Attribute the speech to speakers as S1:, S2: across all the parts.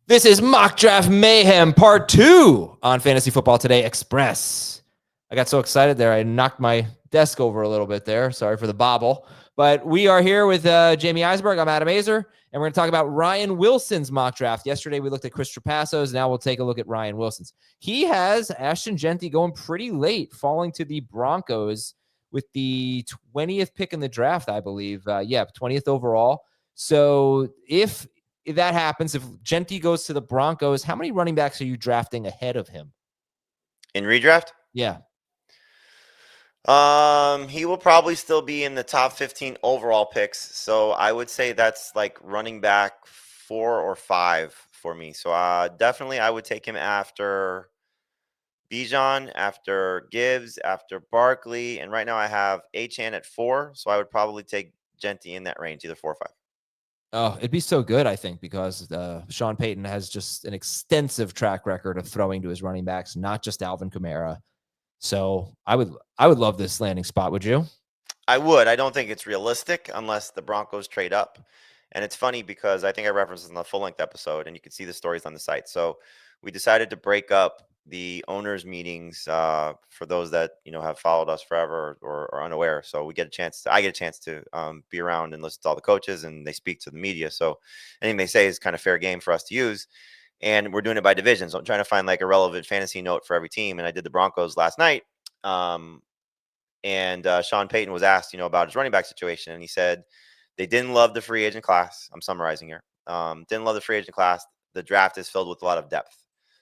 S1: This is Mock Draft Mayhem Part 2 on Fantasy Football Today Express. I got so excited there, I knocked my desk over a little bit there. Sorry for the bobble. But we are here with Jamie Eisberg. I'm Adam Azer, and we're going to talk about Ryan Wilson's mock draft. Yesterday, we looked at Chris Trapasso's. Now we'll take a look at Ryan Wilson's. He has Ashton Jeanty going pretty late, falling to the Broncos with the 20th pick in the draft, I believe. 20th overall. So if that happens, if Jeanty goes to the Broncos, how many running backs are you drafting ahead of him?
S2: In redraft?
S1: Yeah.
S2: He will probably still be in the top 15 overall picks. So I would say that's like running back 4 or 5 for me. So definitely I would take him after Bijan, after Gibbs, after Barkley. And right now I have Achane at 4. So I would probably take Jeanty in that range, either 4 or 5.
S1: Oh, it'd be so good, I think, because Sean Payton has just an extensive track record of throwing to his running backs, not just Alvin Kamara. So I would love this landing spot. Would you?
S2: I would. I don't think it's realistic unless the Broncos trade up. And it's funny because I think I referenced it in the full-length episode, and you can see the stories on the site. So we decided to break up the owners' meetings for those that have followed us forever or are unaware. So I get a chance to be around and listen to all the coaches, and they speak to the media. So anything they say is kind of fair game for us to use. And we're doing it by division. So I'm trying to find like a relevant fantasy note for every team. And I did the Broncos last night. And Sean Payton was asked, about his running back situation, and he said they didn't love the free agent class. I'm summarizing here. Didn't love the free agent class. The draft is filled with a lot of depth,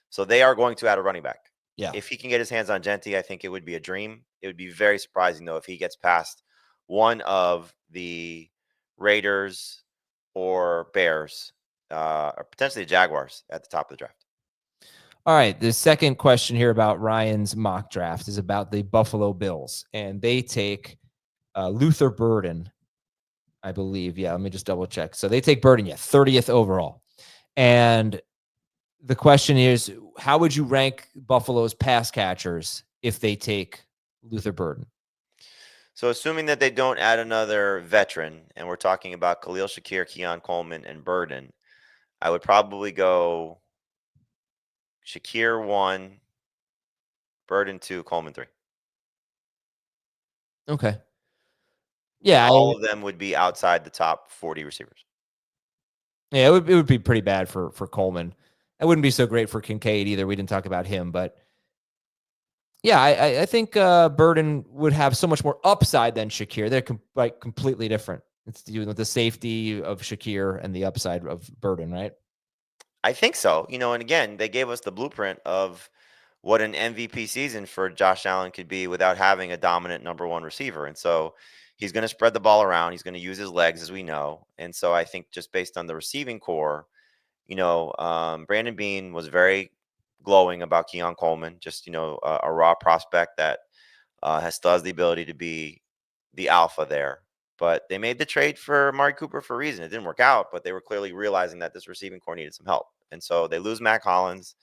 S2: so they are going to add a running back.
S1: Yeah.
S2: If he can get his hands on Jeanty, I think it would be a dream. It would be very surprising though if he gets past one of the Raiders or Bears, or potentially the Jaguars at the top of the draft.
S1: All right. The second question here about Ryan's mock draft is about the Buffalo Bills, and they take Luther Burden, I believe. Yeah, let me just double check. So they take Burden, 30th overall. And the question is, how would you rank Buffalo's pass catchers if they take Luther Burden?
S2: So assuming that they don't add another veteran, and we're talking about Khalil Shakir, Keon Coleman, and Burden, I would probably go Shakir 1, Burden 2, Coleman 3.
S1: Okay. Yeah.
S2: All of them would be outside the top 40 receivers.
S1: Yeah, it would be pretty bad for Coleman. It wouldn't be so great for Kincaid either. We didn't talk about him, but yeah, I think Burden would have so much more upside than Shakir. They're completely different. It's dealing with the safety of Shakir and the upside of Burden, right?
S2: I think so. And again, they gave us the blueprint of what an MVP season for Josh Allen could be without having a dominant number one receiver. And so he's going to spread the ball around. He's going to use his legs, as we know. And so I think just based on the receiving core, Brandon Beane was very glowing about Keon Coleman, just, a raw prospect that still has the ability to be the alpha there. But they made the trade for Amari Cooper for a reason. It didn't work out, but they were clearly realizing that this receiving core needed some help. And so they lose Mac Hollins.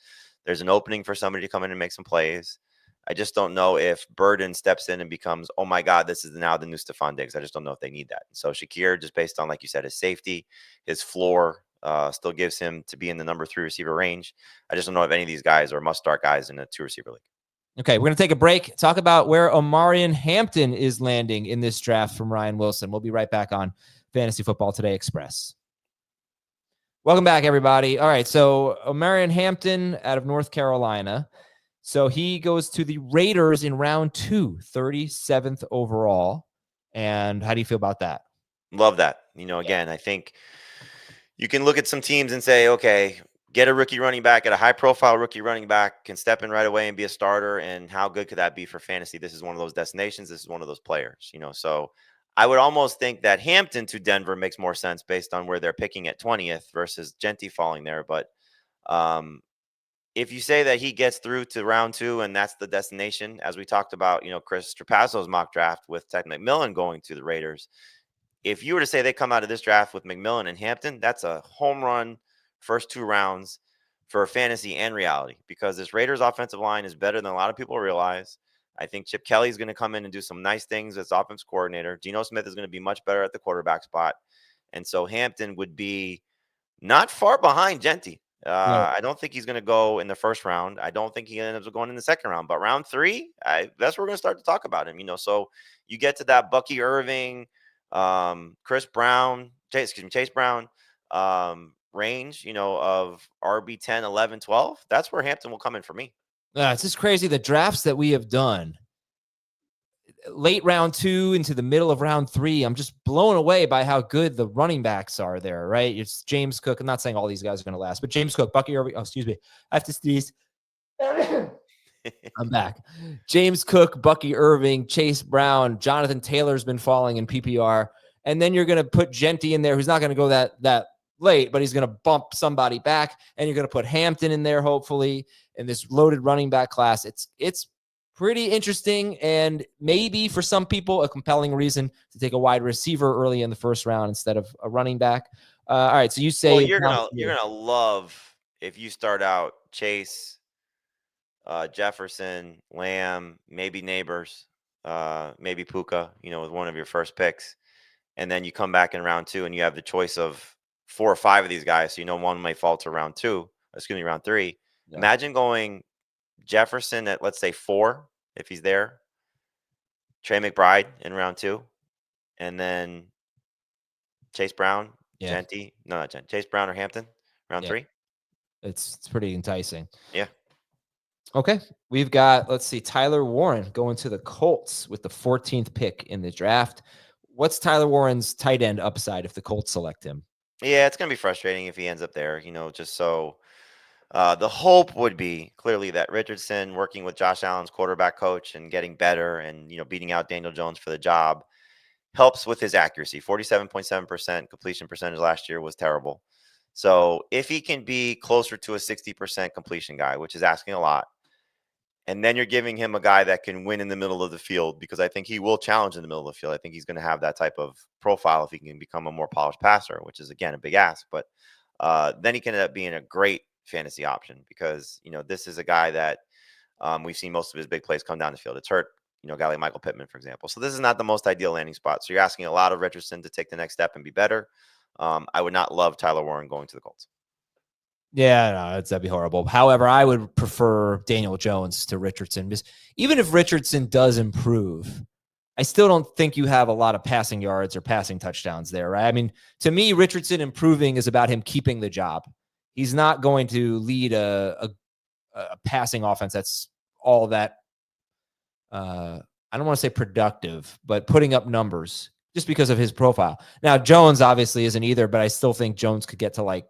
S2: There's an opening for somebody to come in and make some plays. I just don't know if Burden steps in and becomes, oh my God, this is now the new Stephon Diggs. I just don't know if they need that. So Shakir, just based on, like you said, his safety, his floor, still gives him to be in the number 3 receiver range. I just don't know if any of these guys are must-start guys in a 2 receiver league.
S1: Okay, we're going to take a break, talk about where Omarion Hampton is landing in this draft from Ryan Wilson. We'll be right back on Fantasy Football Today Express. Welcome back, everybody. All right, so Omarion Hampton out of North Carolina. So he goes to the Raiders in round 2, 37th overall. And how do you feel about that?
S2: Love that. Again, I think you can look at some teams and say, okay, get a rookie running back, get a high-profile rookie running back, can step in right away and be a starter, and how good could that be for fantasy? This is one of those destinations. This is one of those players, So I would almost think that Hampton to Denver makes more sense based on where they're picking at 20th versus Jeanty falling there. But if you say that he gets through to round 2 and that's the destination, as we talked about, Chris Trapasso's mock draft with Ted McMillan going to the Raiders, if you were to say they come out of this draft with McMillan and Hampton, that's a home run first 2 rounds for fantasy and reality, because this Raiders offensive line is better than a lot of people realize. I think Chip Kelly is going to come in and do some nice things as offense coordinator. Geno Smith is going to be much better at the quarterback spot. And so Hampton would be not far behind Jeanty. I don't think he's going to go in the first round. I don't think he ends up going in the second round. But round 3, that's where we're going to start to talk about him. So you get to that Bucky Irving, Chris Brown, Chase Brown range, of RB 10, 11, 12. That's where Hampton will come in for me.
S1: It's just crazy. The drafts that we have done, late round 2 into the middle of round 3, I'm just blown away by how good the running backs are there, right? It's James Cook. I'm not saying all these guys are going to last, but James Cook, Bucky Irving. Oh, excuse me. I have to sneeze. I'm back. James Cook, Bucky Irving, Chase Brown, Jonathan Taylor's been falling in PPR. And then you're going to put Jeanty in there, who's not going to go that late, but he's going to bump somebody back. And you're going to put Hampton in there, hopefully, in this loaded running back class. It's pretty interesting, and maybe for some people a compelling reason to take a wide receiver early in the first round instead of a running back. All right, so you say
S2: you're gonna love if you start out Chase, Jefferson, Lamb, maybe Neighbors, maybe Puka, with one of your first picks, and then you come back in round 2 and you have the choice of 4 or 5 of these guys. So one may fall to round 3. Yeah. Imagine going Jefferson at, let's say, 4, if he's there, Trey McBride in round 2, and then Chase Brown, Jeanty, no, not Jeanty, Chase Brown or Hampton, round 3.
S1: It's pretty enticing.
S2: Yeah.
S1: Okay. We've got, let's see, Tyler Warren going to the Colts with the 14th pick in the draft. What's Tyler Warren's tight end upside if the Colts select him?
S2: Yeah, it's going to be frustrating if he ends up there, just so the hope would be clearly that Richardson, working with Josh Allen's quarterback coach and getting better and, beating out Daniel Jones for the job, helps with his accuracy. 47.7% completion percentage last year was terrible. So if he can be closer to a 60% completion guy, which is asking a lot, and then you're giving him a guy that can win in the middle of the field, because I think he will challenge in the middle of the field. I think he's going to have that type of profile if he can become a more polished passer, which is, again, a big ask. But then he can end up being a great fantasy option because, this is a guy that we've seen most of his big plays come down the field. It's hurt, a guy like Michael Pittman, for example. So this is not the most ideal landing spot. So you're asking a lot of Richardson to take the next step and be better. I would not love Tyler Warren going to the Colts.
S1: Yeah, no, that'd be horrible. However, I would prefer Daniel Jones to Richardson, because even if Richardson does improve, I still don't think you have a lot of passing yards or passing touchdowns there, right? I mean, to me, Richardson improving is about him keeping the job. He's not going to lead a passing offense that's all that, I don't want to say productive, but putting up numbers just because of his profile. Now, Jones obviously isn't either, but I still think Jones could get to like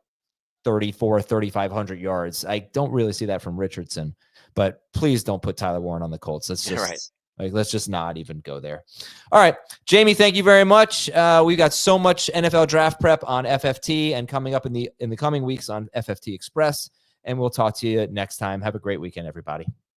S1: 3,500 yards. I don't really see that from Richardson, but please don't put Tyler Warren on the Colts. Let's just let's just not even go there. All right, Jamie, thank you very much. We've got so much NFL draft prep on FFT and coming up in the coming weeks on FFT Express, and we'll talk to you next time. Have a great weekend, everybody.